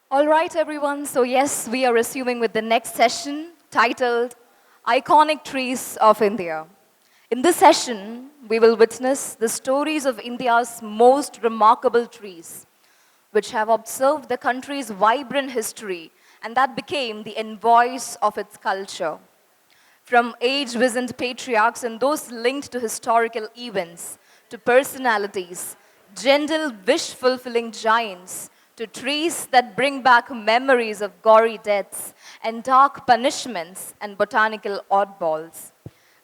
All right, everyone. So, yes, we are resuming with the next session titled Iconic Trees of India. In this session, we will witness the stories of India's most remarkable trees, which have observed the country's vibrant history and that became the envoys of its culture. From age-wizened patriarchs and those linked to historical events, to personalities, gentle, wish-fulfilling giants, to trees that bring back memories of gory deaths and dark punishments and botanical oddballs.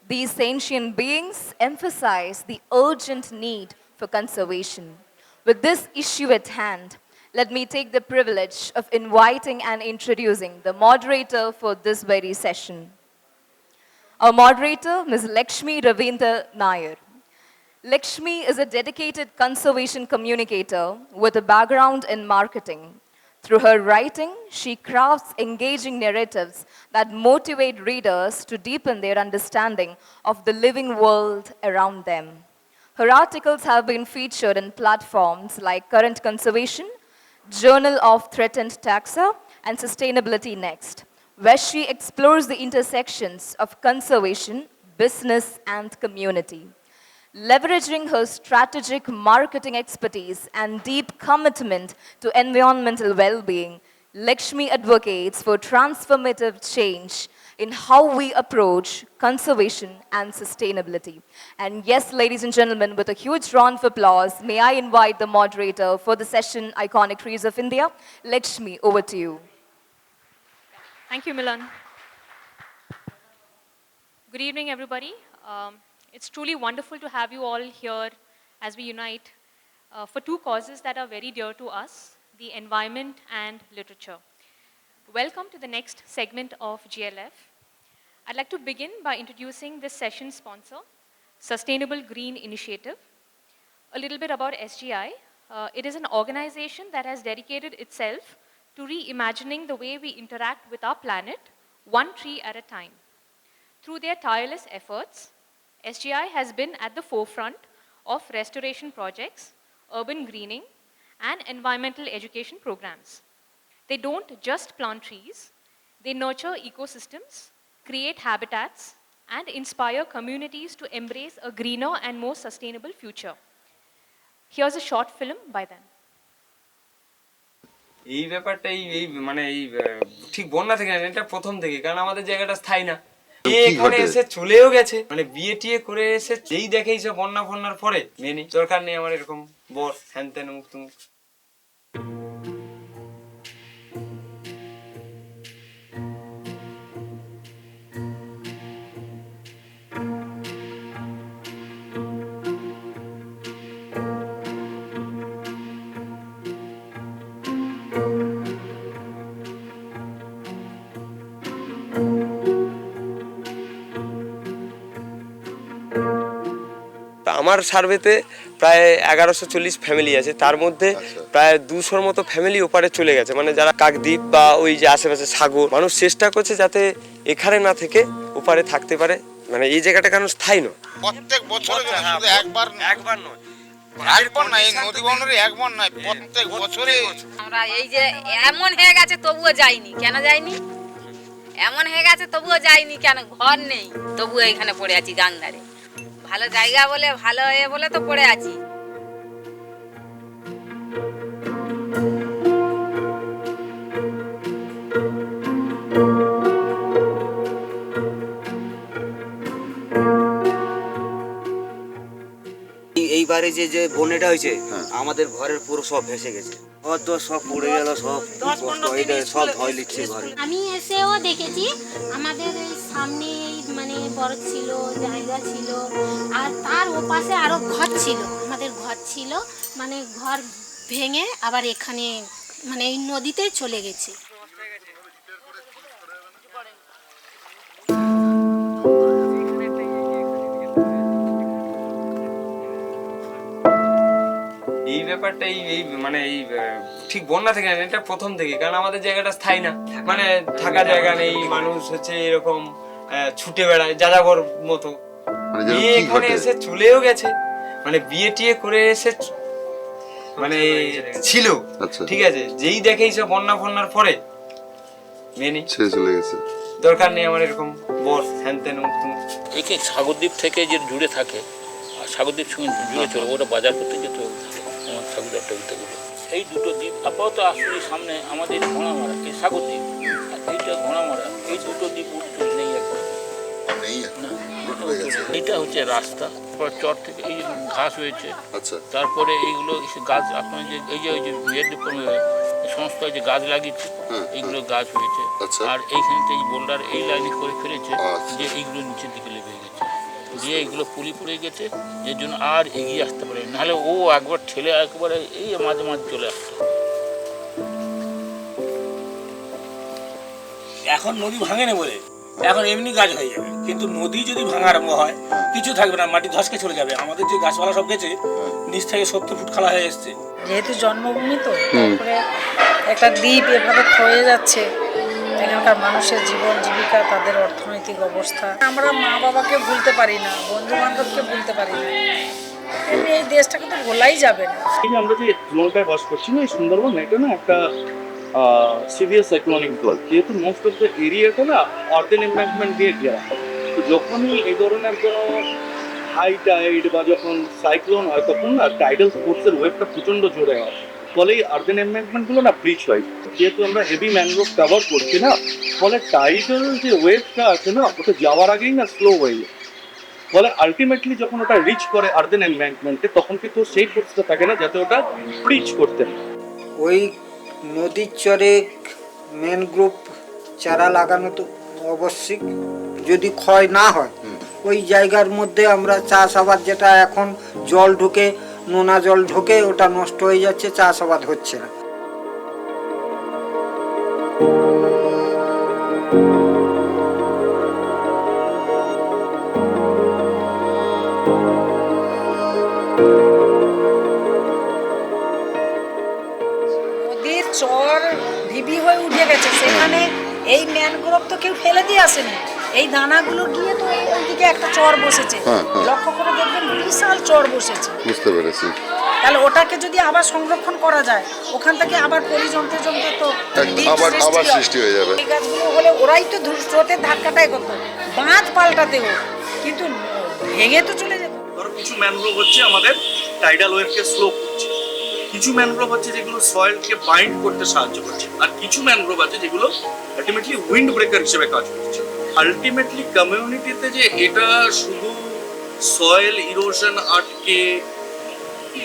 These sentient beings emphasize the urgent need for conservation. With this issue at hand, let me take the privilege of inviting and introducing the moderator for this very session. Our moderator, Ms. Lakshmi Ravinder Nair. Lakshmi is a dedicated conservation communicator with a background in marketing. Through her writing, she crafts engaging narratives that motivate readers to deepen their understanding of the living world around them. Her articles have been featured in platforms like Current Conservation, Journal of Threatened Taxa, and Sustainability Next, where she explores the intersections of conservation, business, and community. Leveraging her strategic marketing expertise and deep commitment to environmental well-being, Lakshmi advocates for transformative change in how we approach conservation and sustainability. And yes, ladies and gentlemen, with a huge round of applause, may I invite the moderator for the session, Iconic Trees of India. Lakshmi, over to you. Thank you, Milan. Good evening, everybody. It's truly wonderful to have you all here as we unite for two causes that are very dear to us, the environment and literature. Welcome to the next segment of GLF. I'd like to begin by introducing this session's sponsor, Sustainable Green Initiative. A little bit about SGI. It is an organization that has dedicated itself to reimagining the way we interact with our planet, one tree at a time. Through their tireless efforts, SGI has been at the forefront of restoration projects, urban greening, and environmental education programs. They don't just plant trees, they nurture ecosystems, create habitats, and inspire communities to embrace a greener and more sustainable future. Here's a short film by them. এই ব্যাপারটা ঠিক বন্যা থেকে না, এটা প্রথম থেকে, কারণ আমাদের জায়গাটা স্থায়ী না। এখানে এসে চলেও গেছে, বিয়ে টিয়ে করে এসে যেই দেখে এইসব বন্যা ফন্যার পরে মেনে দরকার নেই আমার এরকম বর হ্যান ত্যান মুখ তুমুক। আমার সার্ভেতে প্রায় 1140 ফ্যামিলি আছে, তার মধ্যে প্রায় 200-র মতো ফ্যামিলি ওপারে চলে গেছে, যারা কাকদ্বীপ বা ওই যে আশেপাশে সাগর। মানুষ চেষ্টা করছে যাতে এখানে না থেকে ওপারে থাকতে পারে, এই জায়গাটা কারণ স্থায়ী নয়। প্রত্যেক বছর শুধু একবার নয়, একবার না, এই নদী বন্দরে একবার নয়, প্রত্যেক বছরে আমরা এই যে এমন হয়ে গেছে তবুও যাইনি। কেন যাইনি? এমন হয়ে গেছে তবুও যাইনি কেন? ঘর নেই, তবুও এখানে পড়ে আছি গাংধারে। ভালো জায়গা বলে, ভালো হয়ে বলে তো পড়ে আছি। এইবারে যে বন্যাটা হয়েছে, আমাদের ঘরের পুরো সব ভেসে গেছে, সব পড়ে গেল, সব সব ধয় লিখছে ঘরে। আমি এসেও দেখেছি আমাদের এই সামনে বড় ছিল, জায়গা ছিল, আর তার ওপাশে আরো ঘর ছিল, আমাদের ঘর ছিল, ঘর ভেঙে আবার এখানে এই নদীতে চলে গেছে। এই ব্যাপারটা ঠিক বন্যা থেকে না, এটা প্রথম থেকে, কারণ আমাদের জায়গাটা স্থায়ী না, থাকা জায়গা নেই, মানুষ হচ্ছে এরকম ছুটে বেড়ায় যাযাবর মতো। এখানে এসে চলেও গেছে, বিয়ে টিয়ে করে এসে মানে ছিল, আচ্ছা ঠিক আছে, যেই দেখে এইসব বন্যা ফন্যার পরে মেনে ছেড়ে চলে গেছে। দরকার নেই আমার এরকম বস হ্যান তেন একে সাগরদ্বীপ থেকে যে জুড়ে থাকে আর সাগরদ্বীপ সঙ্গে জুড়ে চলে ওটা বাজার করতে যেত আমার ঠাকুরটা থেকে। এই দুটো দ্বীপ আপাতত আসলে সামনে আমাদের ঘোড়ামারা, এই সাগরদ্বীপ আর এইটা ঘোড়ামারা, এই দুটো দ্বীপ উঠতে নেই এখন। না, এইটা হচ্ছে রাস্তা, তারপর চর থেকে এই যে ঘাস হয়েছে, আচ্ছা তারপরে এইগুলো গাছ আপনার যে এই যে ওই যে সংস্থা যে গাছ লাগিয়েছে এইগুলো গাছ হয়েছে। আচ্ছা। আর এইখানে এই বোল্ডার এই লাইনে করে ফেলেছে আচ্ছা। যে এইগুলো নিচের দিকে লেগে গেছে, দিয়ে এইগুলো পুলি পড়ে গেছে, এর জন্য আর এগিয়ে আসতে পারে, নাহলে ও একবার ঠেলে একবারে এই মাঝে মাঝে চলে আসতো। এখন নদী ভাঙে না বলে এখন এমনি গাছ হয়ে যাবে, কিন্তু নদী যদি ভাঙা আরম্ভ হয় কিছু থাকবে না, মাটি ধসকে চলে যাবে। আমাদের যে গাছপালা সব গেছে নিচ থেকে 70 ফুট খালা হয়ে এসছে। যেহেতু জন্মভূমি তো তারপরে একটা দ্বীপ এভাবে ক্ষয়ে যাচ্ছে, এখানকার মানুষের জীবন জীবিকা, তাদের অর্থনৈতিক অবস্থা, আমরা মা বাবাকে ভুলতে পারি না, বন্ধু বান্ধবকে ভুলতে পারি না, এমনি এই দেশটাকে তো ভোলাই যাবে না। আমরা যে জোনটায় বাস করছি না, এই সুন্দরবন, এটা না একটা সিভিয়ার সাইক্লোনিক জোন, যেহেতু মোস্ট অফ দ্য এরিয়াটা না আর্থেন এমব্যাঙ্কমেন্ট দিয়ে ঘেরা। তো যখনই এই ধরনের কোনো হাই টাইড বা যখন সাইক্লোন হয় তখন না টাইডাল স্পোর্টসের ওয়েভটা প্রচণ্ড জোরে হয়, ফলে এই আর্থেন এমব্যাঙ্কমেন্টগুলো না ব্রিচ হয়। যেহেতু আমরা হেভি ম্যানগ্রোভ কভার করছি না, ফলে টাইডাল যে ওয়েভটা আছে না ওটা যাওয়ার আগেই না স্লো হয়ে যায়, ফলে আলটিমেটলি যখন ওটা রিচ করে আর্থেন এমব্যাঙ্কমেন্টে তখন কিন্তু সেই ফোর্সটা থাকে না যাতে ওটা ব্রিচ করতে পারে। ওই নদীর চরে ম্যানগ্রোভ চারা লাগানো তো অবশ্যই, যদি ক্ষয় না হয় ওই জায়গার মধ্যে আমরা চাষাবাদ, যেটা এখন জল ঢুকে নোনা জল ঢুকে ওটা নষ্ট হয়ে যাচ্ছে, চাষাবাদ হচ্ছে না। নদীর চর ঢিবি হয়ে উঠে গেছে, সেখানে এই ম্যানগ্রোভ তো কেউ ফেলে দিয়ে আসেনি, এই দানাগুলো গিয়ে তো ওইদিকে একটা চর বসেছে, লক্ষ্য করে দেখবেন বিশাল চর বসেছে। বুঝতে পেরেছি। তাহলে ওটাকে যদি আবার সংরক্ষণ করা যায়, ওখান থেকে আবার পরিজন্তে জমতে তো আবার সৃষ্টি হয়ে যাবে। এই গাছগুলো হলে ওরাই তো স্রোতের ধাক্কাটাই করতো, বাঁধ পাল্টাতেও, কিন্তু ভেঙে তো চলে যাবে। ধরো কিছু ম্যানগ্রোভ হচ্ছে আমাদের টাইডাল ওয়েভকে স্লো করছে, কিছু ম্যানগ্রোভ আছে যেগুলো সয়েলকে বাইন্ড করতে সাহায্য করছে, আর কিছু ম্যানগ্রোভ আছে যেগুলো আলটিমেটলি উইন্ড ব্রেকার হিসেবে কাজ করছে। আলটিমেটলি কমিউনিটিতে যে এটা শুধু সয়েল ইরোশন আটকে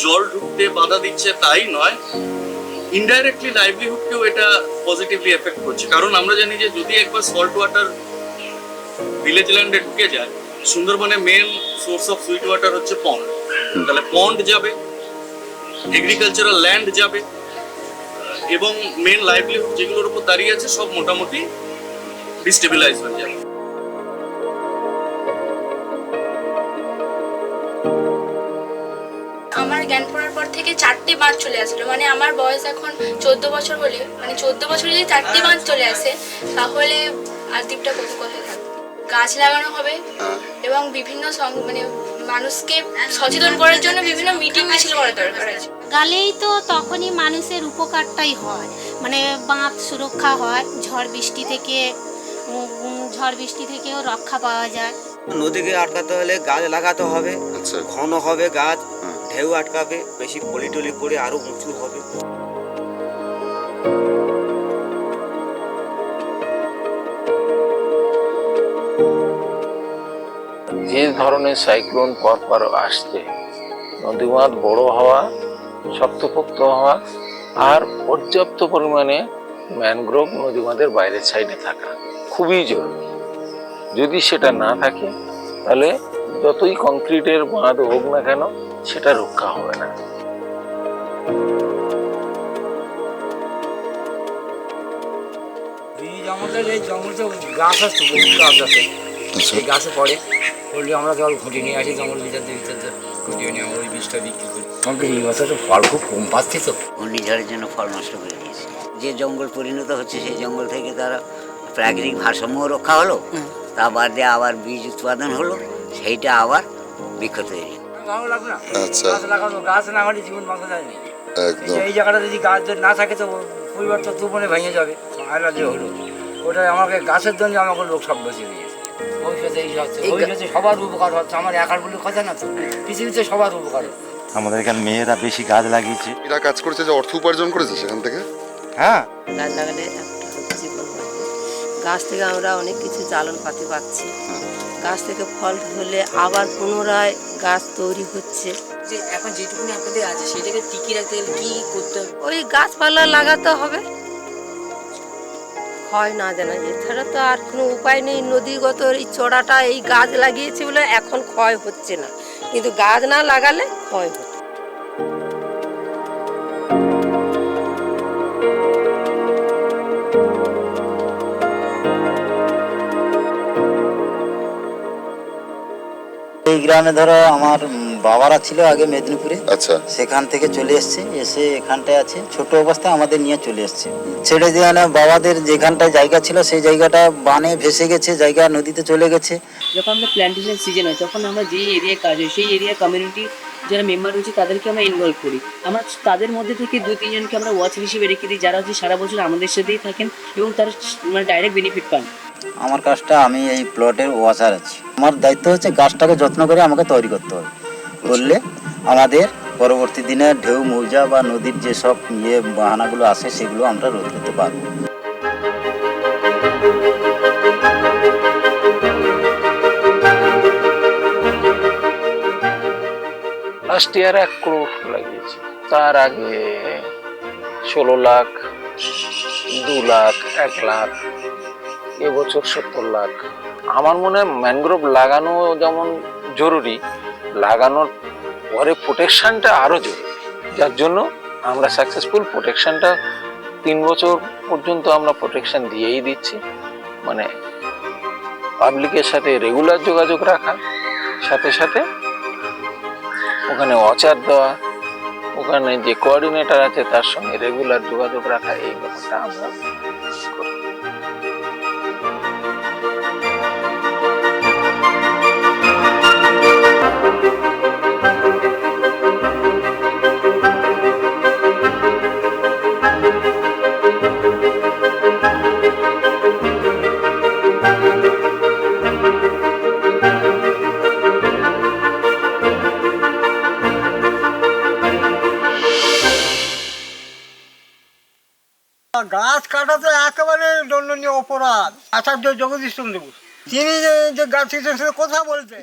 জল ঢুকতে বাধা দিচ্ছে তাই নয়, ইনডাইরেক্টলি লাইভলিহুডকেও এটা পজিটিভলি এফেক্ট করছে। কারণ আমরা জানি যে যদি একবার সল্ট ওয়াটার ভিলেজ ল্যান্ডে ঢুকে যায়, সুন্দরবনে main source of sweet water হচ্ছে পন্ড, তাহলে পন্ড যাবে, এগ্রিকালচারাল ল্যান্ড যাবে, এবং মেন লাইভলিহুড যেগুলোর উপর দাঁড়িয়ে আছে সব মোটামুটি ডিস্টেবিলাইজ হয়ে যাবে। আমার জ্ঞান পড়ার পর থেকে 4টে বাঁধ চলে আসলো, মানে আমার বয়স এখন 14 বছর হলে, মানে 14 বছরে যদি 4টে বাঁধ চলে আসে তাহলে আর দ্বীপটা কত কথায় থাকবে। গাছ লাগানো হবে এবং বিভিন্ন মানে মানুষকে সচেতন করার জন্য বিভিন্ন মিটিং মিছিল করা দরকার আছে। গালেই তো তখনই মানুষের উপকারটাই হয়, মানে বাঁধ সুরক্ষা হয়, ঝড় বৃষ্টি থেকেও রক্ষা পাওয়া যায়। নদীকে আটকাতে হলে গাছ লাগাতে হবে, ঘন হবে গাছ, ঢেউ আটকাবে, বেশি পলি টলি পড়ে আরো উঁচু হবে। যে ধরনের সাইক্লোন পরপর আসছে, নদীবাঁধ বড় হওয়া, শক্তপোক্ত হওয়া, আর পর্যাপ্ত পরিমাণে ম্যানগ্রোভ নদীবাঁধের বাইরের সাইডে থাকা খুবই জরুরি। যদি সেটা না থাকে তাহলে যতই কংক্রিটের বাঁধ হোক না কেন সেটা রক্ষা হবে না। আমাদের এই জঙ্গলতে গাছ আছে, বহু গাছ আছে, সেই গাছে পড়ে আমরা জল ঘুঁটে নিয়ে আসি, জঙ্গল ভিতরে ঘুঁটিয়ে নিয়ে আমরা ওই বীজটা বিক্রি করি। আমাদের এই বছর ফল খুব কম পাচ্ছে, তো ঘূর্ণিঝড়ের জন্য ফল নষ্ট করে দিয়েছে। যে জঙ্গল পরিণত হচ্ছে সেই জঙ্গল থেকে তারা প্রাকৃতিক ভারসাম্য রক্ষা হলো, তা বাদে আবার বীজ উৎপাদন হলো, সেইটা আবার বৃক্ষ তৈরি। ভালো লাগবে না, গাছ লাগানো, গাছ না হলে জীবন বাঁচা যায় না। একদম এই জায়গাটা যদি গাছ যদি না থাকে তো পরিবার তো দুবনে ভেঙে যাবে। আয়লা যে হলো ওটা আমাকে গাছের জন্য আমাকে লোক সব বসিয়ে দিয়েছে। ভবিষ্যতে এই হচ্ছে, ভবিষ্যতে সবার উপকার হচ্ছে, আমার একার বলে কথা না তো, পৃথিবীতে সবার উপকার হচ্ছে। আমাদের এখানে মেয়েরা বেশি গাছ লাগিয়েছে। এরা কাজ করছে, যে অর্থ উপার্জন করেছে সেখান থেকে। হ্যাঁ, গাছ লাগালে একটা জীবন বাঁচে। গাছ থেকে আমরা অনেক কিছু জ্বালন পাতি পাচ্ছি। গাছ থেকে ফল ধরলে আবার পুনরায় গাছ তৈরি হচ্ছে। যে এখন যেটুকুনি আপনাদের আছে সেটাকে টিকিয়ে রাখতে গেলে কি করতে হবে? ওই গাছপালা লাগাতে হবে, ক্ষয় না জানা, এছাড়া তো আর কোনো উপায় নেই। নদীগত এই চড়াটা এই গাছ লাগিয়েছে বলে এখন ক্ষয় হচ্ছে না, কিন্তু গাছ না লাগালে ক্ষয় হচ্ছে। এই গ্রামে ধরো আমার বাবারা ছিল আগে মেদিনীপুরে, আচ্ছা, সেখান থেকে চলে এসছে, এসে এখানটায় আছে। ছোট অবস্থায় আমাদের নিয়ে চলে এসছে, ছেড়ে দিয়ে না বাবাদের যেখানটায় জায়গা ছিল সেই জায়গাটা বানে ভেসে গেছে, জায়গা নদীতে চলে গেছে। যখন আমরা প্ল্যান্টেশন সিজন হয় তখন আমরা যেই এরিয়ায় কাজ হয় সেই এরিয়া কমিউনিটি যারা মেম্বার রয়েছে তাদেরকে আমরা ইনভলভ করি। আমরা তাদের মধ্যে থেকে 2-3 জনকে আমরা ওয়াচার হিসেবে রেখে দিই, যারা হচ্ছে সারা বছর আমাদের সাথেই থাকেন এবং তারা মানে ডাইরেক্ট বেনিফিট পান। আমার কাজটা, আমি এই প্লটের ওয়াচার আছি। আমার দায়িত্ব হচ্ছে গাছটাকে যত্ন করে আমাকে তৈরি করতে হবে, করলে আমাদের পরবর্তী দিনে ঢেউ মৌজা বা নদীর যেসব বাহানাগুলো আসে সেগুলো আমরা রোধ করতে পারবো। লাস্ট ইয়ার 1 crore লাগিয়েছি, তার আগে 16 লাখ, 2 লাখ, 1 লাখ, এবছর 70 লাখ। আমার মনে হয় ম্যানগ্রোভ লাগানো যেমন জরুরি, লাগানোর পরে প্রোটেকশনটা আরো জরুরি, যার জন্য আমরা সাকসেসফুল। প্রোটেকশনটা 3 বছর পর্যন্ত আমরা প্রোটেকশন দিয়েই দিচ্ছি, মানে পাবলিকের সাথে রেগুলার যোগাযোগ রাখা, সাথে সাথে ওখানে অচার দেওয়া, ওখানে যে কোঅর্ডিনেটর আছে তার সঙ্গে রেগুলার যোগাযোগ রাখা, এই ব্যাপারটা আমরা করি। গাছ কাটা তো একেবারে দণ্ডনীয় অপরাধ। আচার্য জগদীশ চন্দ্র বসু তিনি যে গাছ কথা বলতে,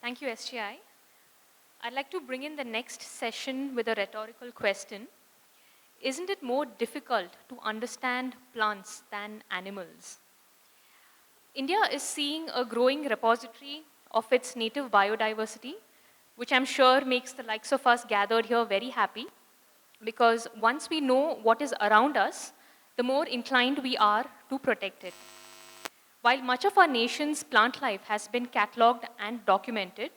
Thank you, SGI. I'd like to bring in the next session with a rhetorical question. Isn't it more difficult to understand plants than animals? India is seeing a growing repository of its native biodiversity, which I'm sure makes the likes of us gathered here very happy, because once we know what is around us, the more inclined we are to protect it. While much of our nation's plant life has been catalogued and documented,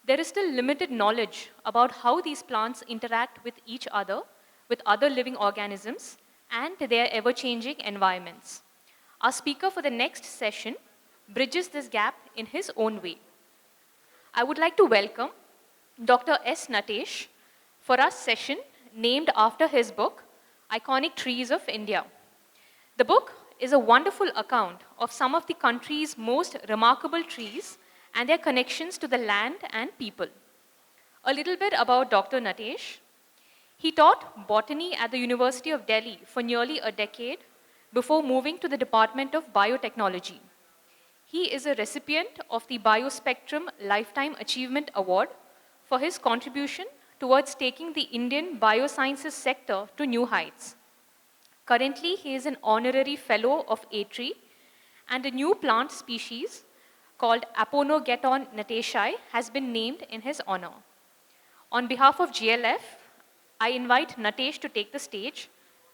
there is still limited knowledge about how these plants interact with each other, with other living organisms, and their ever-changing environments. Our speaker for the next session bridges this gap in his own way. I would like to welcome Dr. S. Natesh for our session named after his book, Iconic Trees of India. The book is a wonderful account of some of the country's most remarkable trees and their connections to the land and people. A little bit about Dr. Natesh. He taught botany at the University of Delhi for nearly a decade before moving to the Department of Biotechnology. He is a recipient of the Biospectrum Lifetime Achievement Award for his contribution towards taking the Indian biosciences sector to new heights. Currently, he is an honorary fellow of ATREE, and a new plant species called Aponogeton nateshii has been named in his honor. On behalf of GLF, I invite Natesh to take the stage,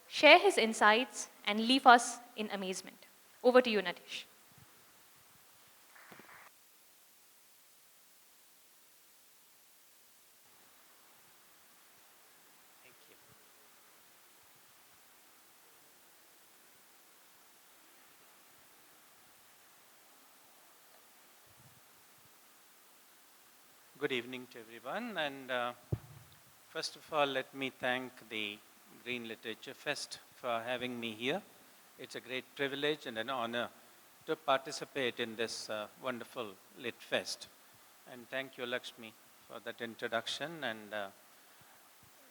share his insights, and leave us in amazement. Over to you, Natesh. Good evening to everyone, and first of all, let me thank the Green Literature Fest for having me here. It's a great privilege and an honor to participate in this wonderful Lit Fest. And thank you, Lakshmi, for that introduction. And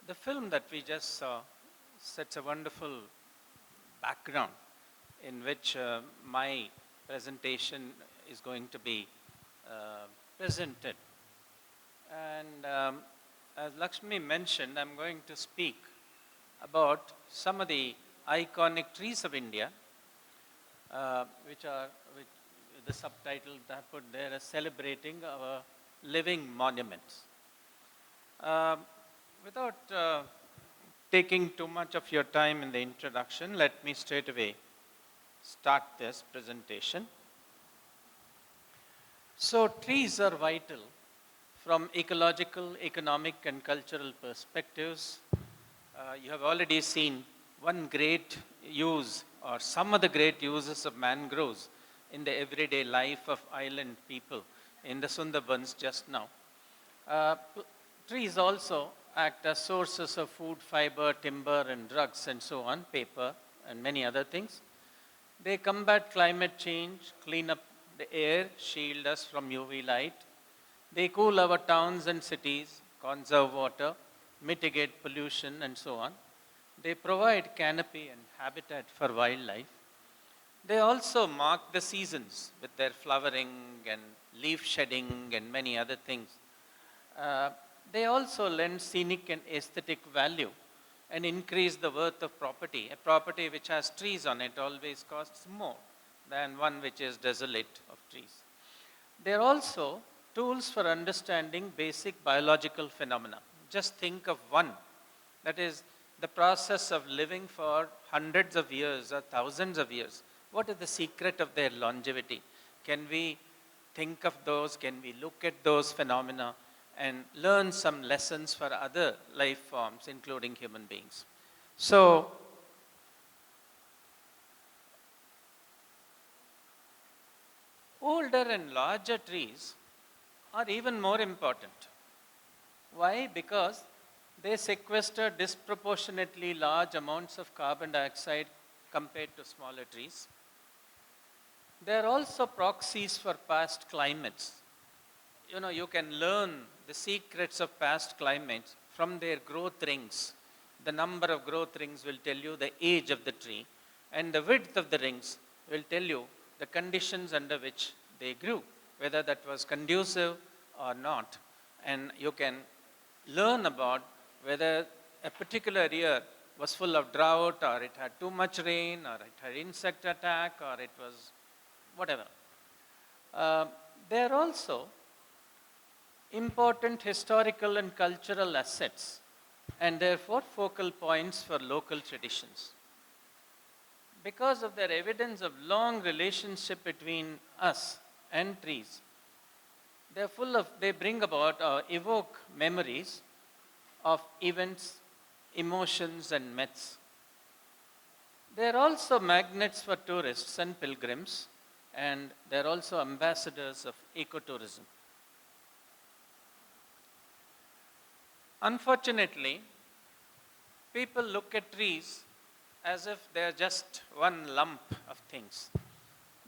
the film that we just saw sets a wonderful background in which my presentation is going to be presented. And as Lakshmi mentioned, I'm going to speak about some of the iconic trees of India, which the subtitle that I put there as celebrating our living monuments. Without taking too much of your time in the introduction, let me straight away start this presentation. So trees are vital from ecological, economic, and cultural perspectives. You have already seen one great use or some of the great uses of mangroves in the everyday life of island people in the Sundarbans just now. Trees also act as sources of food, fiber, timber, and drugs, and so on, paper, and many other things. They combat climate change, clean up the air, shield us from UV light. They cool our towns and cities, conserve water, mitigate pollution, and so on. They provide canopy and habitat for wildlife. They also mark the seasons with their flowering and leaf shedding and many other things. They also lend scenic and aesthetic value and increase the worth of property. A property which has trees on it always costs more than one which is desolate of trees. They are also tools for understanding basic biological phenomena. Just think of one, that is the process of living for hundreds of years or thousands of years. What is the secret of their longevity? Can we think of those? Can we look at those phenomena and learn some lessons for other life forms, including human beings? So, older and larger trees are even more important. Why? Because they sequester disproportionately large amounts of carbon dioxide compared to smaller trees. They are also proxies for past climates. You know, you can learn the secrets of past climates from their growth rings. The number of growth rings will tell you the age of the tree, and the width of the rings will tell you the conditions under which they grew, whether that was conducive or not. And you can learn about whether a particular year was full of drought, or it had too much rain, or it had insect attack, or it was whatever. They are also important historical and cultural assets, and therefore focal points for local traditions. Because of their evidence of long relationship between us and trees, they bring about or evoke memories of events, emotions, and myths. They are also magnets for tourists and pilgrims, and they are also ambassadors of ecotourism. Unfortunately, people look at trees as if they are just one lump of things.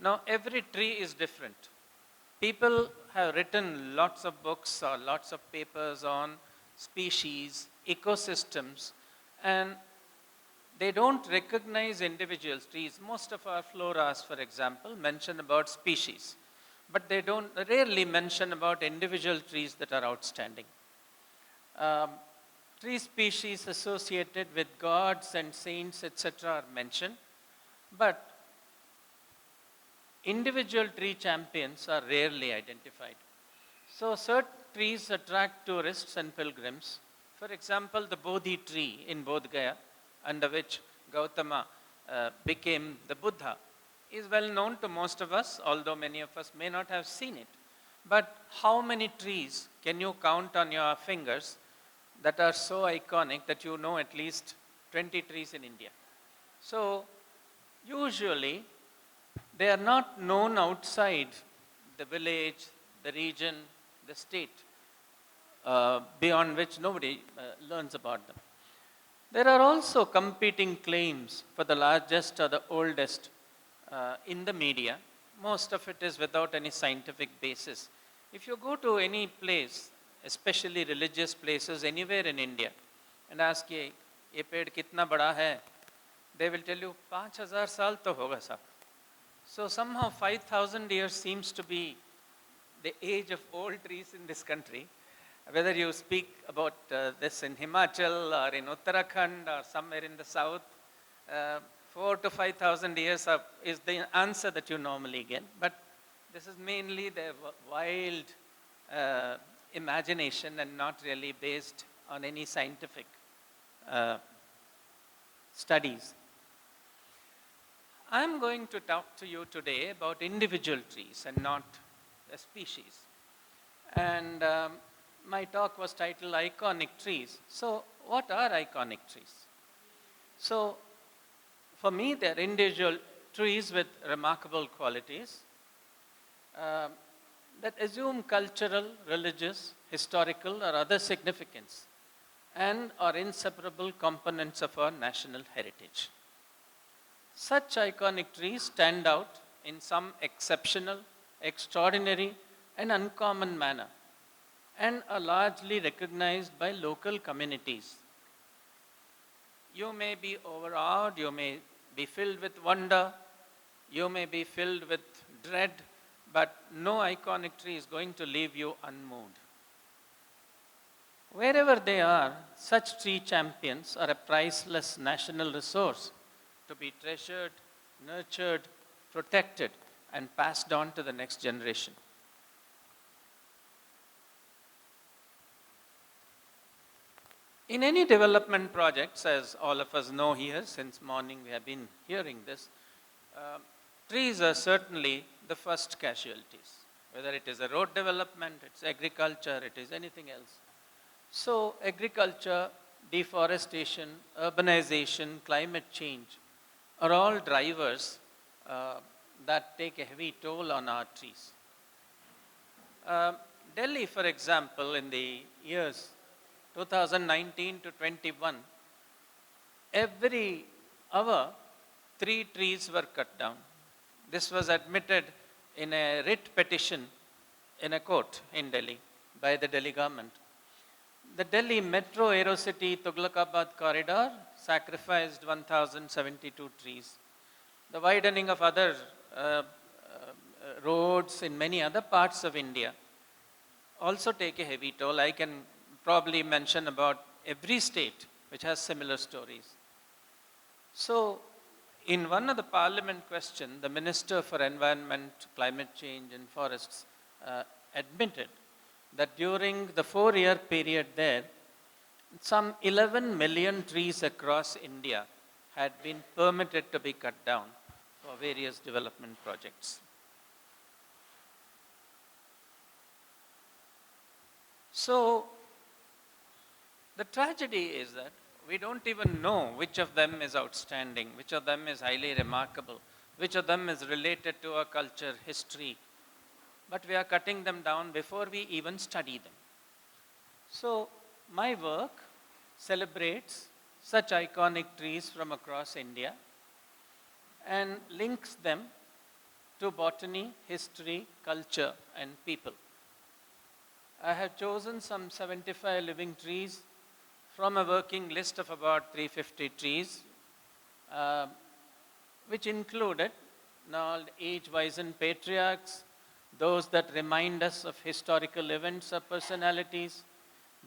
Now, every tree is different. People have written lots of books or lots of papers on species, ecosystems, and they don't recognize individual trees. Most of our floras, for example, mention about species, but they rarely mention about individual trees that are outstanding. Tree species associated with gods and saints, etc., are mentioned, but individual tree champions are rarely identified. So trees attract tourists and pilgrims. For example, the Bodhi tree in Bodh Gaya, under which Gautama became the Buddha, is well known to most of us, although many of us may not have seen it. But how many trees can you count on your fingers that are so iconic that you know at least 20 trees in India? So, usually, they are not known outside the village, the region, the state, beyond which nobody learns about them. There are also competing claims for the largest or the oldest in the media. Most of it is without any scientific basis. If you go to any place, especially religious places anywhere in India, and ask ye पेड़ कितना बड़ा है, they will tell you 5,000 साल तो होगा साहब. So somehow 5,000 years seems to be the age of old trees in this country. Whether you speak about this in Himachal or in Uttarakhand or somewhere in the south, 4,000 to 5,000 years is the answer that you normally get. But this is mainly the wild imagination and not really based on any scientific studies. I'm going to talk to you today about individual trees and not a species. And my talk was titled Iconic Trees. So what are iconic trees? So for me, they're individual trees with remarkable qualities that assume cultural, religious, historical, or other significance and are inseparable components of our national heritage. Such iconic trees stand out in some exceptional, extraordinary, and uncommon manner and are largely recognized by local communities. You may be overawed, you may be filled with wonder, you may be filled with dread, but no iconic tree is going to leave you unmoved. Wherever they are, such tree champions are a priceless national resource to be treasured, nurtured, protected, and passed on to the next generation. In any development projects, as all of us know here, since morning we have been hearing this, trees are certainly the first casualties. Whether it is a road development, it's agriculture, it is anything else. So agriculture, deforestation, urbanization, climate change are all drivers that take a heavy toll on our trees. Delhi, for example, in the years 2019 to 21, every hour 3 trees were cut down. This was admitted in a writ petition in a court in Delhi by the Delhi government. The Delhi Metro Aerocity Tughlakabad corridor sacrificed 1,072 trees. The widening of other roads in many other parts of India also take a heavy toll. I can probably mention about every state which has similar stories. So, in one of the parliament questions, the Minister for Environment, Climate Change and Forests admitted that during the 4-year period there, some 11 million trees across India had been permitted to be cut down for various development projects. So, the tragedy is that we don't even know which of them is outstanding, which of them is highly remarkable, which of them is related to our culture, history, but we are cutting them down before we even study them. So, my work celebrates such iconic trees from across India and links them to botany, history, culture, and people. I have chosen some 75 living trees from a working list of about 350 trees, which included now age-wizened patriarchs, those that remind us of historical events or personalities,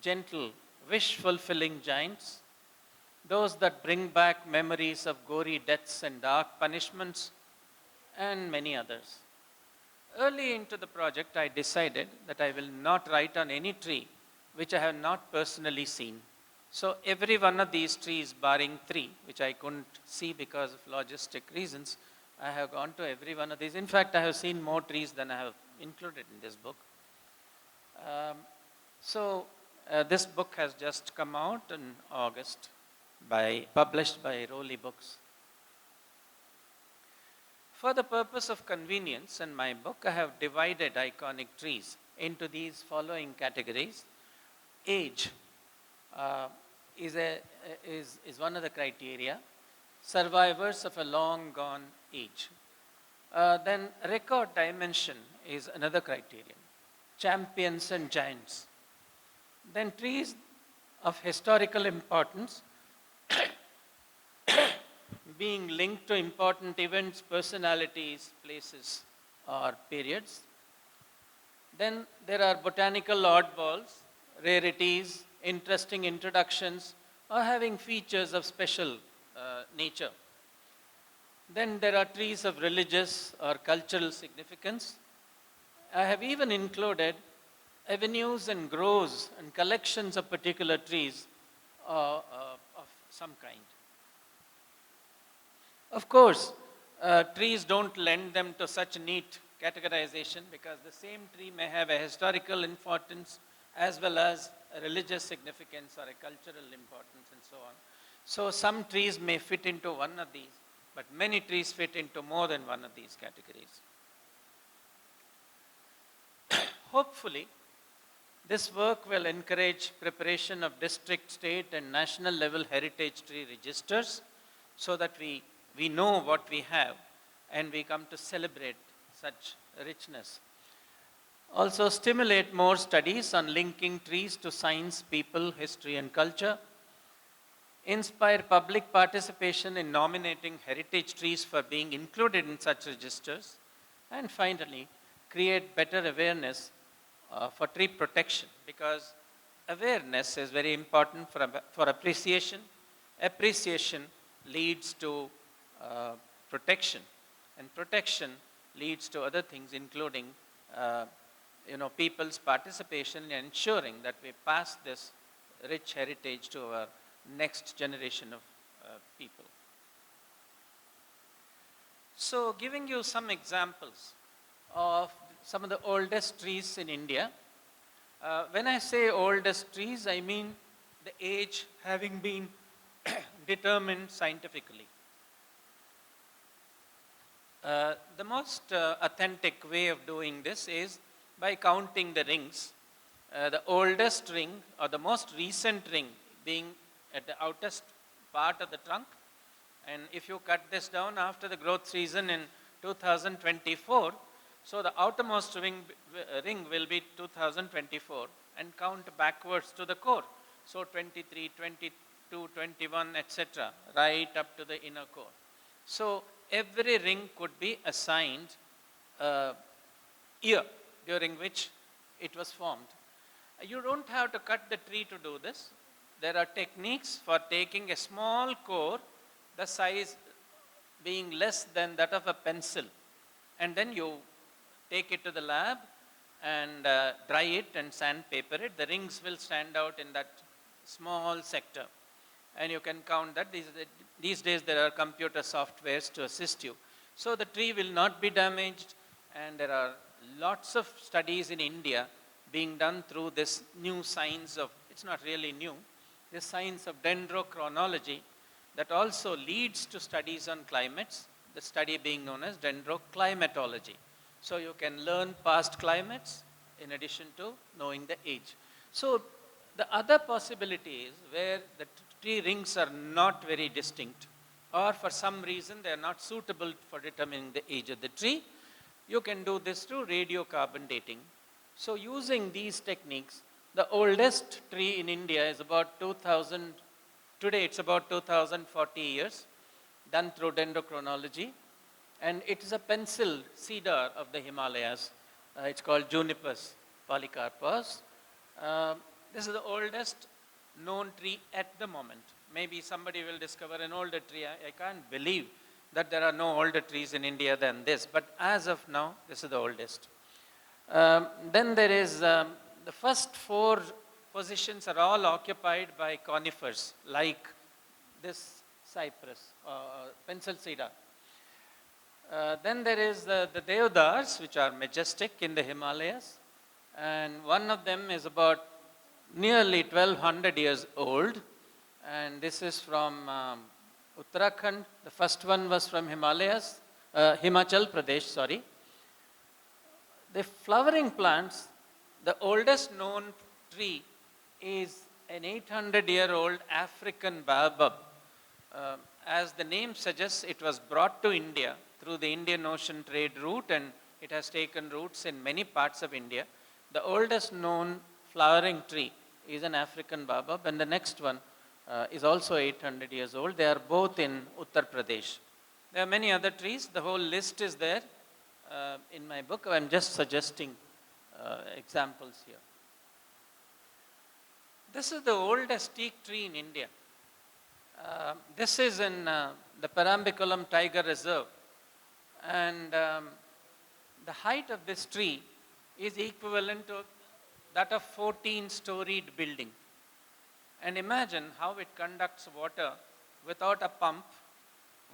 gentle, wish-fulfilling giants, those that bring back memories of gory deaths and dark punishments, and many others. Early into the project, I decided that I will not write on any tree which I have not personally seen. So every one of these trees, barring 3, which I couldn't see because of logistic reasons, I have gone to every one of these. In fact, I have seen more trees than I have included in this book. This book has just come out in August, published by Rowley Books. For the purpose of convenience, in my book, I have divided iconic trees into these following categories. Age is one of the criteria. Survivors of a long gone age. Then record dimension is another criterion. Champions and giants. Then trees of historical importance being linked to important events, personalities, places, or periods. Then there are botanical oddballs, rarities, interesting introductions, or having features of special nature. Then there are trees of religious or cultural significance. I have even included avenues and groves and collections of particular trees of some kind. Of course, trees don't lend them to such neat categorization because the same tree may have a historical importance as well as a religious significance or a cultural importance and so on. So some trees may fit into one of these, but many trees fit into more than one of these categories. Hopefully, this work will encourage preparation of district, state, and national level heritage tree registers so that we know what we have and we come to celebrate such richness. Also stimulate more studies on linking trees to science, people, history, and culture. Inspire public participation in nominating heritage trees for being included in such registers. And finally, create better awareness for tree protection, because awareness is very important for appreciation. Appreciation leads to protection, and protection leads to other things, including people's participation in ensuring that we pass this rich heritage to our next generation of people. So, giving you some examples of some of the oldest trees in India. When I say oldest trees, I mean the age having been determined scientifically. The most authentic way of doing this is by counting the rings. The oldest ring or the most recent ring being at the outest part of the trunk. And if you cut this down after the growth season in 2024, so the outermost ring will be 2024 and count backwards to the core. So 23, 22, 21, etc., right up to the inner core. So every ring could be assigned a year during which it was formed. You don't have to cut the tree to do this. There are techniques for taking a small core, the size being less than that of a pencil, and then you take it to the lab and dry it and sandpaper it. The rings will stand out in that small sector, and you can count that. These days there are computer softwares to assist you. So the tree will not be damaged, and there are lots of studies in India being done through this new science of, it's not really new, this science of dendrochronology that also leads to studies on climates, the study being known as dendroclimatology. So you can learn past climates in addition to knowing the age. So the other possibility is where the tree rings are not very distinct, or for some reason they are not suitable for determining the age of the tree. You can do this through radiocarbon dating. So using these techniques, the oldest tree in India is about 2000, today it's about 2040 years, done through dendrochronology. And it is a pencil cedar of the Himalayas. It's called Junipers polycarpus. This is the oldest known tree at the moment. Maybe somebody will discover an older tree. I can't believe that there are no older trees in India than this, but as of now, this is the oldest. Then there is the first four positions are all occupied by conifers, like this cypress, pencil cedar. Then there is the deodars, which are majestic in the Himalayas, and one of them is about nearly 1200 years old, and this is from Uttarakhand. The first one was from Himalayas, Himachal Pradesh, sorry. The flowering plants, the oldest known tree is an 800-year-old African baobab. As the name suggests, it was brought to India through the Indian Ocean trade route, and it has taken roots in many parts of India. The oldest known flowering tree is an African baobab, and the next one is also 800 years old. They are both in Uttar Pradesh. There are many other trees. The whole list is there in my book. I'm just suggesting examples here. This is the oldest teak tree in India. This is in the Parambiculam Tiger Reserve, and the height of this tree is equivalent to that of 14-storied building. And imagine how it conducts water without a pump,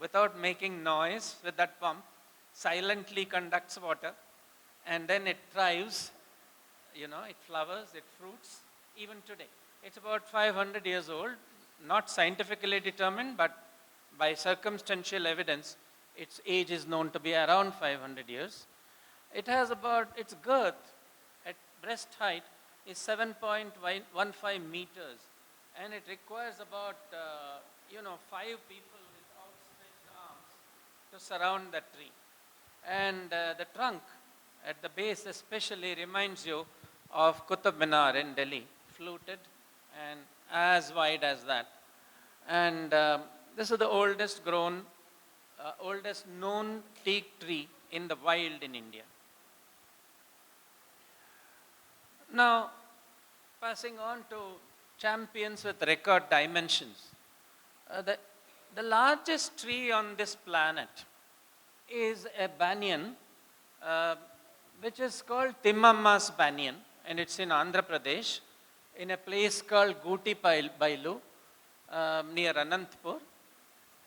without making noise with that pump, silently conducts water, and then it thrives, it flowers, it fruits, even today. It's about 500 years old, not scientifically determined, but by circumstantial evidence, its age is known to be around 500 years. It has about, its girth at breast height is 7.15 meters, and it requires about, 5 people with outstretched arms to surround that tree. And the trunk at the base especially reminds you of Qutub Minar in Delhi, fluted and as wide as that. And this is the oldest known teak tree in the wild in India. Now, passing on to champions with record dimensions. The largest tree on this planet is a banyan, which is called Timmamma's banyan, and it's in Andhra Pradesh, in a place called Guti Bailu, near Anantapur.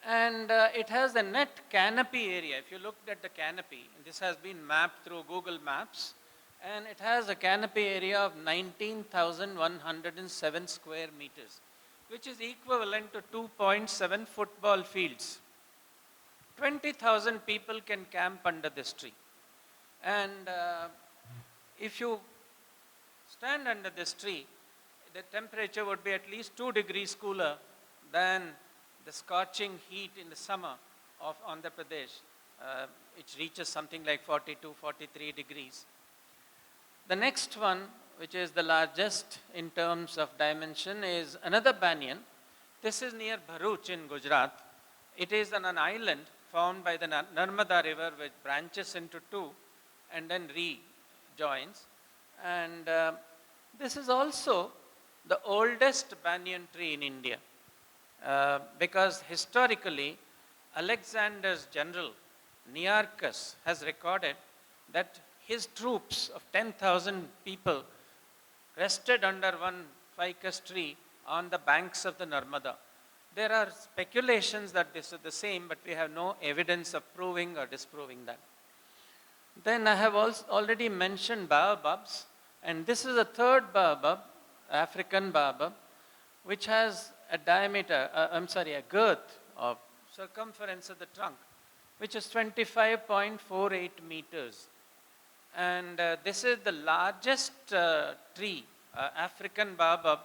And it has a net canopy area. If you looked at the canopy, this has been mapped through Google Maps, and it has a canopy area of 19,107 square meters, which is equivalent to 2.7 football fields. 20,000 people can camp under this tree. And if you stand under this tree, the temperature would be at least 2 degrees cooler than the scorching heat in the summer of Andhra Pradesh, which reaches something like 42, 43 degrees. The next one, which is the largest in terms of dimension, is another banyan. This is near Bharuch in Gujarat. It is on an island formed by the Narmada River, which branches into two and then rejoins. And this is also the oldest banyan tree in India, because historically, Alexander's general, Nearchus, has recorded that his troops of 10,000 people rested under one ficus tree on the banks of the Narmada. There are speculations that this is the same, but we have no evidence of proving or disproving that. Then I have already mentioned baobabs, and this is a third baobab, African baobab, which has a diameter, a girth of circumference of the trunk, which is 25.48 meters. And this is the largest tree, African baobab,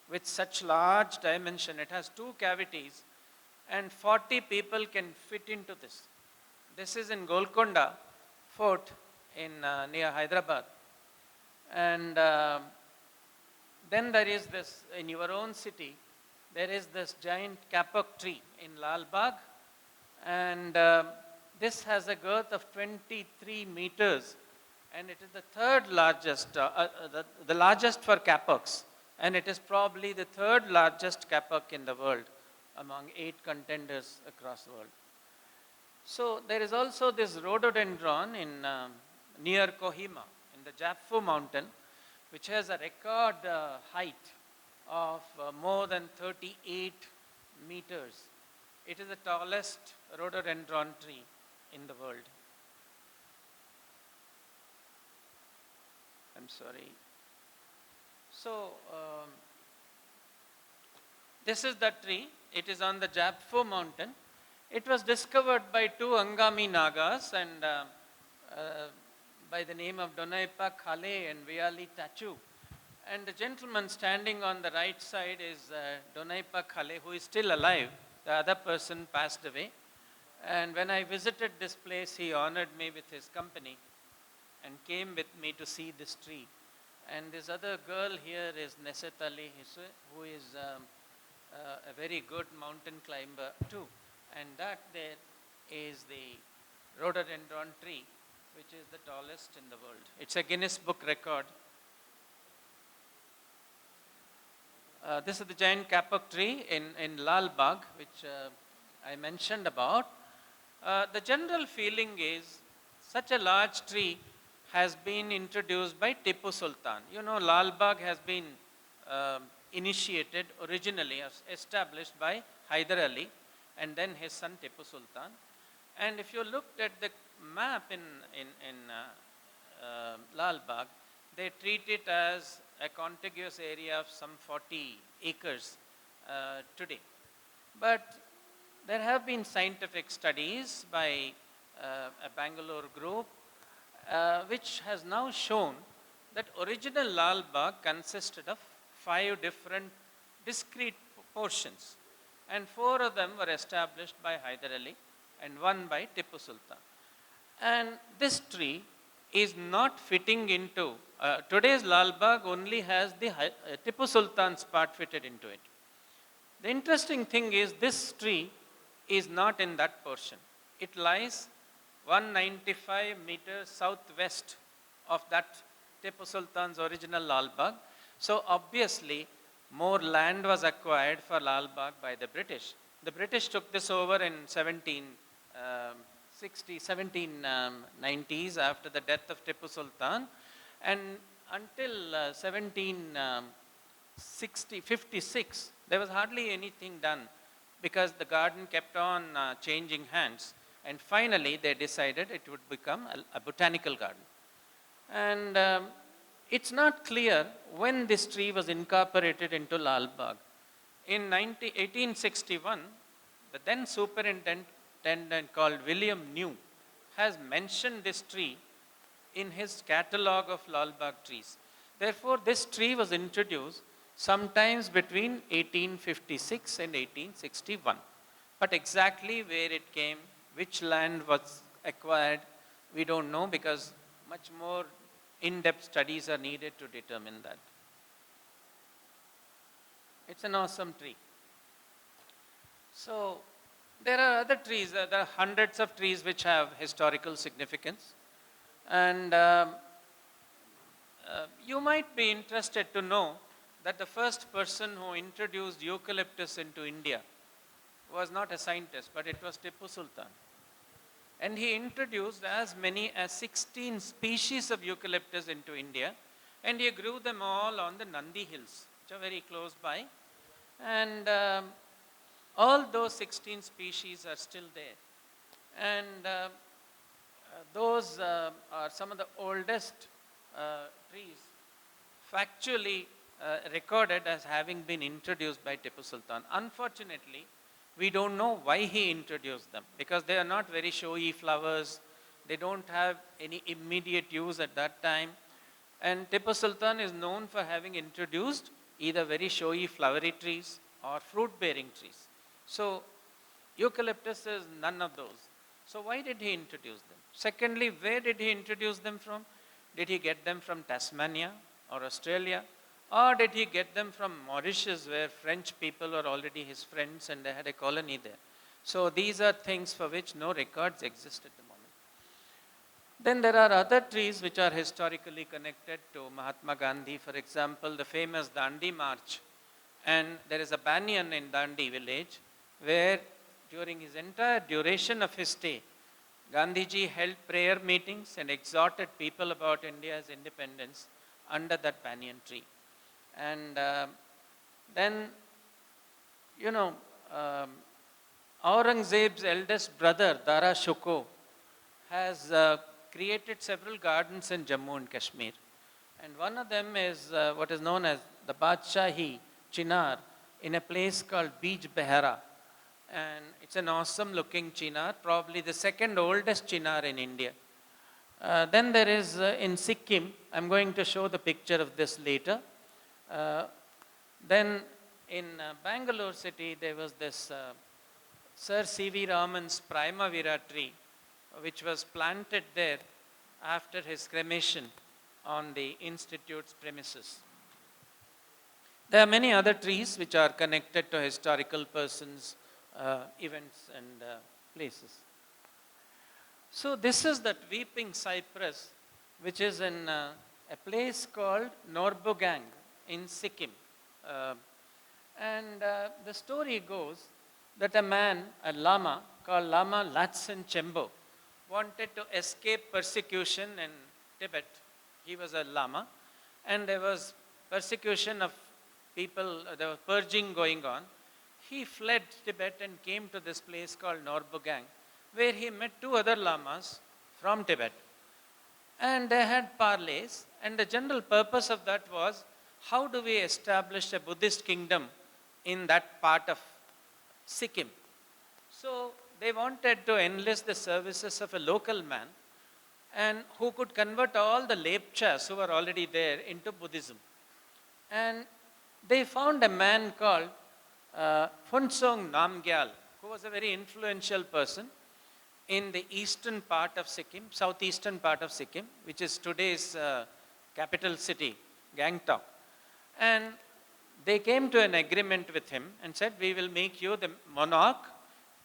with such large dimension. It has 2 cavities, and 40 people can fit into this. This is in Golconda Fort in near Hyderabad. And then there is this, in your own city, there is this giant kapok tree in Lal Bagh, and this has a girth of 23 meters, and it is the third largest, the largest for kapoks, and it is probably the third largest kapok in the world among 8 contenders across the world. So there is also this rhododendron in near Kohima in the Japfu mountain, which has a record height of more than 38 meters. It is the tallest rhododendron tree in the world. I'm sorry. So this is the tree. It is on the Japfu mountain. It was discovered by two Angami Nagas and by the name of Donaipa Khale and Viali Tachu. And the gentleman standing on the right side is Donaipa Khale, who is still alive. The other person passed away. And when I visited this place, he honored me with his company and came with me to see this tree. And this other girl here is Neset Ali Hisse, who is a very good mountain climber too. And that there is the rhododendron tree, which is the tallest in the world. It's a Guinness Book record. This is the giant kapok tree in Lal Bagh, which I mentioned about. The general feeling is such a large tree has been introduced by Tipu Sultan. You know, Lal Bagh has been initiated originally, established by Hyder Ali and then his son Tipu Sultan. And if you looked at the map in Lal Bagh, they treat it as a contiguous area of some 40 acres today. But there have been scientific studies by a Bangalore group which has now shown that original Lal Bagh consisted of 5 different discrete portions, and 4 of them were established by Hyder Ali and 1 by Tipu Sultan. And this tree is not fitting into, today's Lal Bagh only has the Tipu Sultan's part fitted into it. The interesting thing is this tree is not in that portion. It lies 195 meters southwest of that Tipu Sultan's original Lal Bagh. So obviously more land was acquired for Lal Bagh by the British. The British took this over in 1790s after the death of Tipu Sultan, and until 1756 there was hardly anything done because the garden kept on changing hands, and finally they decided it would become a botanical garden. And it's not clear when this tree was incorporated into Lal Bagh. In 1861, the then superintendent called William New has mentioned this tree in his catalogue of Lal Bagh trees. Therefore, this tree was introduced sometimes between 1856 and 1861. But exactly where it came, which land was acquired, we don't know, because much more in-depth studies are needed to determine that. It's an awesome tree. So there are other trees, there are hundreds of trees which have historical significance. And you might be interested to know that the first person who introduced eucalyptus into India was not a scientist, but it was Tipu Sultan. And he introduced as many as 16 species of eucalyptus into India, and he grew them all on the Nandi Hills, which are very close by. And all those 16 species are still there. And those are some of the oldest trees factually recorded as having been introduced by Tipu Sultan. Unfortunately, we don't know why he introduced them, because they are not very showy flowers. They don't have any immediate use at that time. And Tipu Sultan is known for having introduced either very showy flowery trees or fruit-bearing trees. So eucalyptus is none of those. So why did he introduce them? Secondly, where did he introduce them from? Did he get them from Tasmania or Australia? Or did he get them from Mauritius, where French people were already his friends and they had a colony there? So these are things for which no records exist at the moment. Then there are other trees which are historically connected to Mahatma Gandhi. For example, the famous Dandi March. And there is a banyan in Dandi village where during his entire duration of his stay, Gandhiji held prayer meetings and exhorted people about India's independence under that banyan tree. And then, you know, Aurangzeb's eldest brother, Dara Shoko, has created several gardens in Jammu and Kashmir. And one of them is what is known as the Badshahi Chinar in a place called Bij Behara. And it's an awesome looking chinar, probably the second oldest chinar in India. Then there is in Sikkim, I'm going to show the picture of this later. Then in Bangalore city, there was this Sir C.V. Raman's Primavera tree, which was planted there after his cremation on the institute's premises. There are many other trees which are connected to historical persons, events and places. So this is that weeping cypress, which is in a place called Norbugang in Sikkim. And the story goes that a man, a lama called Lama Latsen Chembo, wanted to escape persecution in Tibet. He was a lama, and there was persecution of people, there was purging going on. He fled Tibet and came to this place called Norbugang, where he met two other lamas from Tibet. And they had parleys, and the general purpose of that was, how do we establish a Buddhist kingdom in that part of Sikkim? So they wanted to enlist the services of a local man, and who could convert all the lepchas who were already there into Buddhism. And they found a man called Phuntsog Namgyal, who was a very influential person in the eastern part of Sikkim, southeastern part of Sikkim, which is today's capital city, Gangtok. And they came to an agreement with him and said, we will make you the monarch,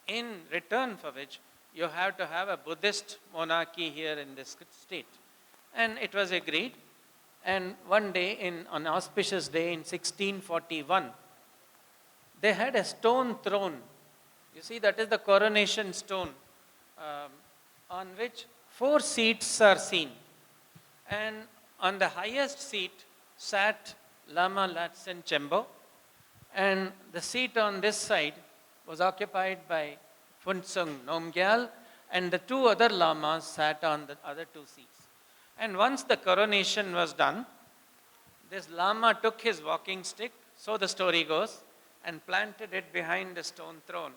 in return for which you have to have a Buddhist monarchy here in this state. And it was agreed. And one day, on an auspicious day in 1641, they had a stone throne. You see, that is the coronation stone, on which 4 seats are seen. And on the highest seat sat Lama Latsen Chembo, and the seat on this side was occupied by Phuntsog Nomgyal, and the 2 other lamas sat on the other 2 seats. And once the coronation was done, this lama took his walking stick, so the story goes, and planted it behind the stone throne,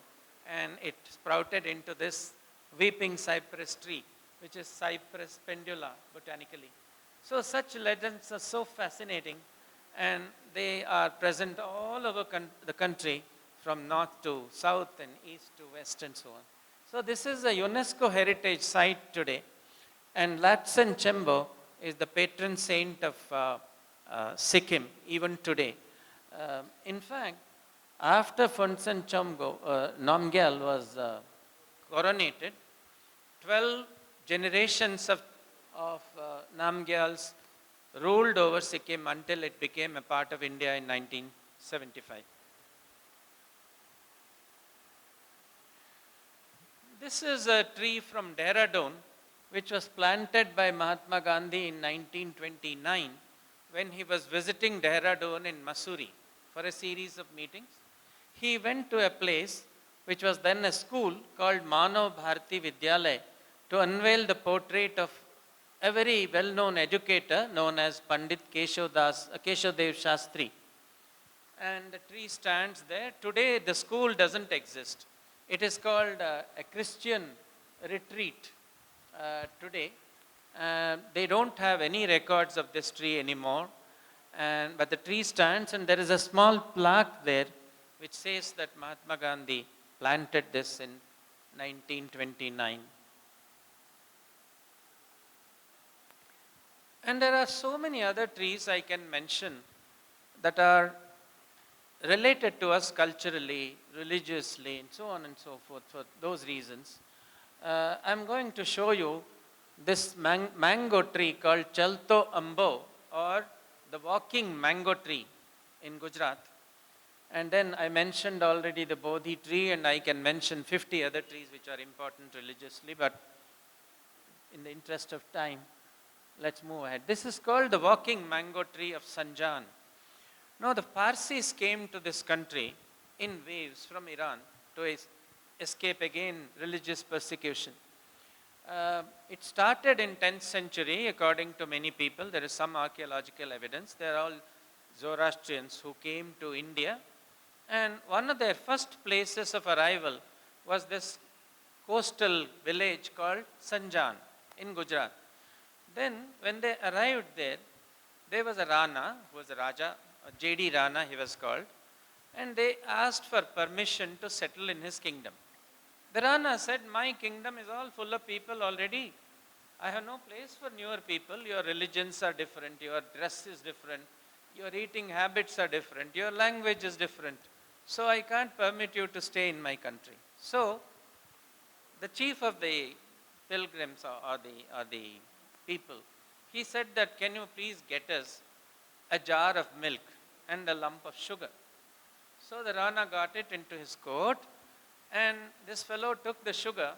and it sprouted into this weeping cypress tree, which is Cypress pendula botanically. So such legends are so fascinating, and they are present all over the country, from north to south and east to west and so on. So this is a UNESCO heritage site today, and Latsen Chembo is the patron saint of Sikkim even today. In fact, after Phuntsog Namgyal was coronated, 12 generations of Namgyals ruled over Sikkim until it became a part of India in 1975. This is a tree from Dehradun, which was planted by Mahatma Gandhi in 1929 when he was visiting Dehradun in Mussoorie for a series of meetings. He went to a place which was then a school called Manav Bharati Vidyalaya to unveil the portrait of a very well-known educator known as Pandit Keshav Dev Shastri. And the tree stands there. Today the school doesn't exist. It is called a Christian retreat today. They don't have any records of this tree anymore, but the tree stands, and there is a small plaque there which says that Mahatma Gandhi planted this in 1929. And there are so many other trees I can mention that are related to us culturally, religiously, and so on and so forth, for those reasons. I'm going to show you this mango tree called Chalto Ambo, or the walking mango tree in Gujarat. And then I mentioned already the Bodhi tree, and I can mention 50 other trees which are important religiously, but in the interest of time, let's move ahead. This is called the walking mango tree of Sanjan. Now the Parsis came to this country in waves from Iran to escape again religious persecution. It started in 10th century according to many people. There is some archaeological evidence. They are all Zoroastrians who came to India, and one of their first places of arrival was this coastal village called Sanjan in Gujarat. Then when they arrived there was a Rana, who was a Raja, a J.D. Rana he was called, and they asked for permission to settle in his kingdom. The Rana said, my kingdom is all full of people already. I have no place for newer people. Your religions are different, your dress is different, your eating habits are different, your language is different. So I can't permit you to stay in my country. So the chief of the pilgrims or the people, he said that, can you please get us a jar of milk and a lump of sugar? So the Rana got it into his coat, and this fellow took the sugar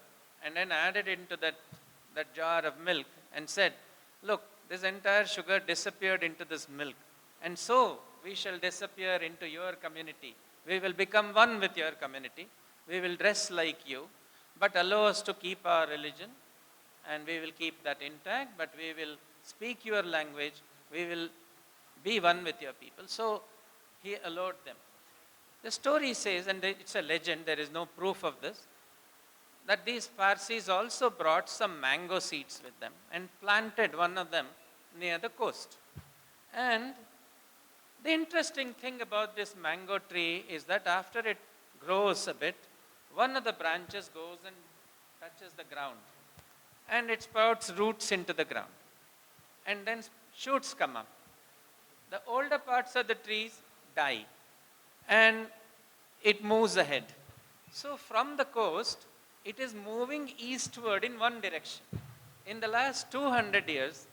and then added into that jar of milk and said, look, this entire sugar disappeared into this milk, and so we shall disappear into your community. We will become one with your community. We will dress like you, but allow us to keep our religion, and we will keep that intact, but we will speak your language. We will be one with your people. So he allowed them. The story says, and it's a legend, there is no proof of this, that these Parsis also brought some mango seeds with them and planted one of them near the coast. And the interesting thing about this mango tree is that after it grows a bit, one of the branches goes and touches the ground, and it sprouts roots into the ground, and then shoots come up. The older parts of the trees die, and it moves ahead. So from the coast, it is moving eastward in one direction. In the last 200 years,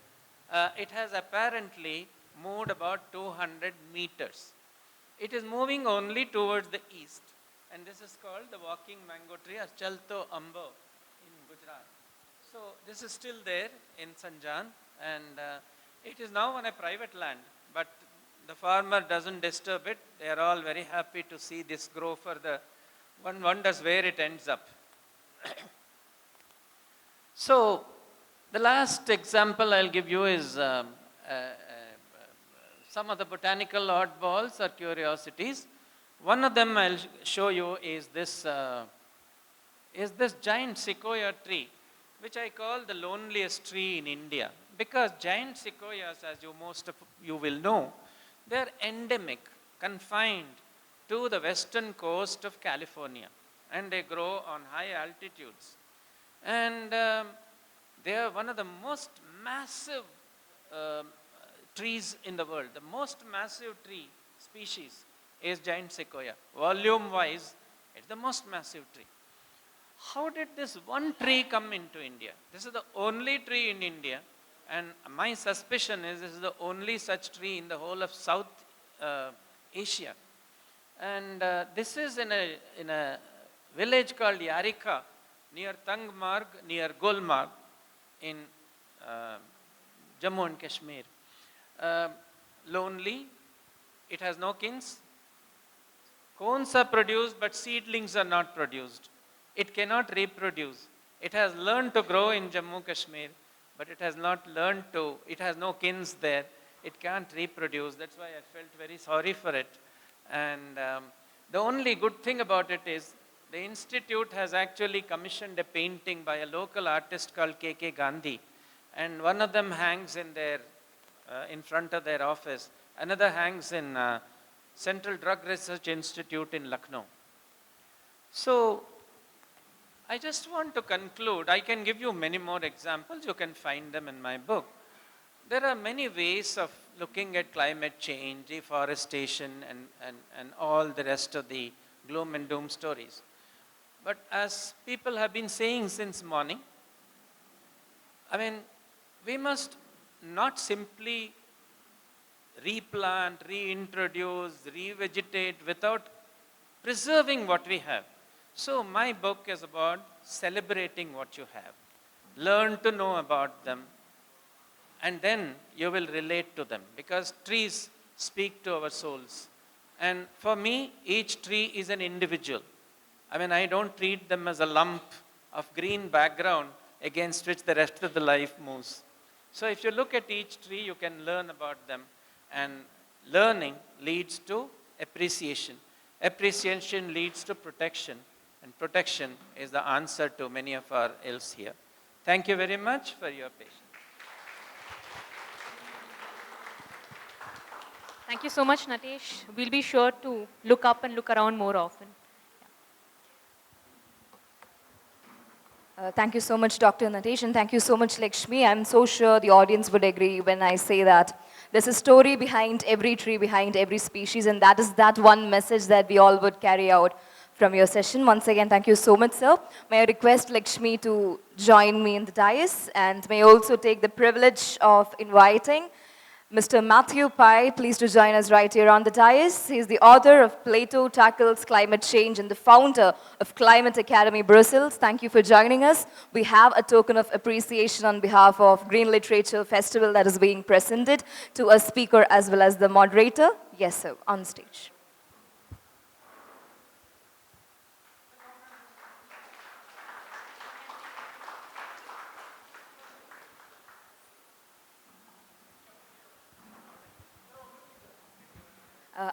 it has apparently moved about 200 meters. It is moving only towards the east, and this is called the walking mango tree, or Chalto Ambo in Gujarat. So this is still there in Sanjan, and it is now on a private land, but the farmer doesn't disturb it. They are all very happy to see this grow further. One wonders where it ends up. So the last example I'll give you is some of the botanical oddballs or curiosities. One of them I'll show you is this giant sequoia tree, which I call the loneliest tree in India, because giant sequoias, as most of you will know, they are endemic, confined to the western coast of California, and they grow on high altitudes. And they are one of the most massive trees in the world. The most massive tree species is giant sequoia. Volume-wise, it's the most massive tree. How did this one tree come into India? This is the only tree in India, and my suspicion is this is the only such tree in the whole of South Asia. And this is in a village called Yarika, near Tangmarg, near Gulmarg, in Jammu and Kashmir. Lonely, it has no kins. Cones are produced, but seedlings are not produced. It cannot reproduce. It has learned to grow in Jammu Kashmir, but it has not learned to, it has no kins there. It can't reproduce. That's why I felt very sorry for it. And the only good thing about it is the institute has actually commissioned a painting by a local artist called K.K. Gandhi, and one of them hangs in their in front of their office. Another hangs in Central Drug Research Institute in Lucknow. So I just want to conclude. I can give you many more examples. You can find them in my book. There are many ways of looking at climate change, deforestation, and all the rest of the gloom and doom stories. But as people have been saying since morning, I mean, we must not simply replant, reintroduce, revegetate without preserving what we have. So my book is about celebrating what you have, learn to know about them, and then you will relate to them, because trees speak to our souls. And for me, each tree is an individual. I mean, I don't treat them as a lump of green background against which the rest of the life moves. So if you look at each tree, you can learn about them, and learning leads to appreciation. Appreciation leads to protection, and protection is the answer to many of our ills here. Thank you very much for your patience. Thank you so much, Natesh. We'll be sure to look up and look around more often. Thank you so much, Dr. Natesh, and thank you so much, Lakshmi. I'm so sure the audience would agree when I say that there's a story behind every tree, behind every species, and that is that one message that we all would carry out from your session. Once again, thank you so much, sir. May I request Lakshmi to join me in the dais, and may I also take the privilege of inviting Mr. Matthew Pai, please to join us right here on the dais. He is the author of Plato Tackles Climate Change and the founder of Climate Academy Brussels. Thank you for joining us. We have a token of appreciation on behalf of Green Literature Festival that is being presented to a speaker as well as the moderator. Yes, sir, on stage.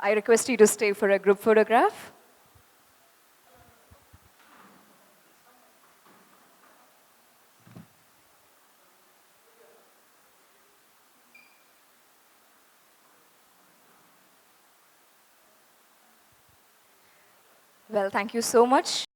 I request you to stay for a group photograph. Well, thank you so much.